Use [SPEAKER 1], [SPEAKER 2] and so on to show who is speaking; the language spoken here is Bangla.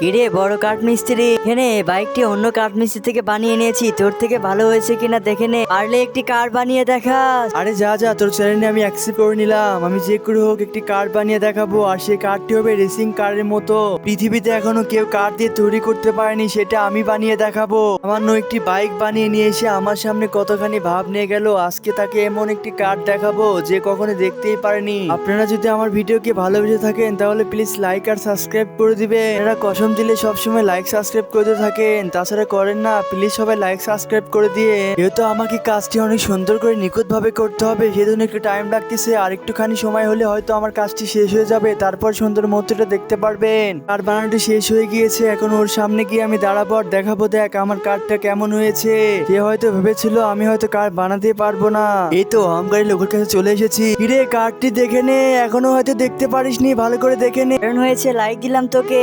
[SPEAKER 1] কিরে বড় কাঠ মিস্ত্রি, এখানে বাইকটি অন্য কাঠ মিস্ত্রি থেকে বানিয়ে নিয়েছি, তোর থেকে ভালো হয়েছে কিনা দেখে নে, পারলে একটি কার বানিয়ে দেখাস।
[SPEAKER 2] আরে যা যা, তোর চ্যালেঞ্জে আমি অ্যাকসেপ্ট করে নিলাম। আমি যে করে হোক একটি কার বানিয়ে দেখাবো, আর সেই কারটি হবে রেসিং কারের মতো। পৃথিবীতে এখনো কেউ কার দিয়ে তৈরি করতে পারেনি, সেটা আমি বানিয়ে দেখাবো। সামান্য একটি বাইক বানিয়ে নিয়ে এসে আমার সামনে কতখানি ভাব নিয়ে গেল, আজকে তাকে এমন একটি কার দেখাবো যে কখনো দেখতেই পারেনি। আপনারা যদি আমার ভিডিওকে ভালোবেসে থাকেন তাহলে প্লিজ লাইক আর সাবস্ক্রাইব করে দিবেন। আপনারা কসম দিলে সবসময় লাইক সাবস্ক্রাইব করে থাকেন, তাছাড়া করেন না, প্লিজ সবাই লাইক সাবস্ক্রাইব করে দিয়ে। যেহেতু আমাকে কাজটি অনেক সুন্দর করে নিখুঁত ভাবে করতে হবে, সেজন্য একটু টাইম লাগতেছে। আর একটুখানি সময় হলে হয়তো আমার কাজটি শেষ হয়ে যাবে, তারপর সুন্দর মুহূর্তটা দেখতে পারবেন। কার বানানোটি শেষ হয়ে গিয়েছে, এখন ওর সামনে গিয়ে আমি দাঁড়াবো আর দেখাবো, দেখ আমার কারটা কেমন হয়েছে। সে হয়তো ভেবেছিল আমি হয়তো কার বানাতে পারবো না। এই তো আমগাড়ি লোকের কাছে চলে এসেছি। কিরে কারটি দেখে নে, এখনো হয়তো দেখতে পারিসনি, ভালো করে দেখে নে।
[SPEAKER 1] কারণ হয়েছে লাইক দিলাম তোকে।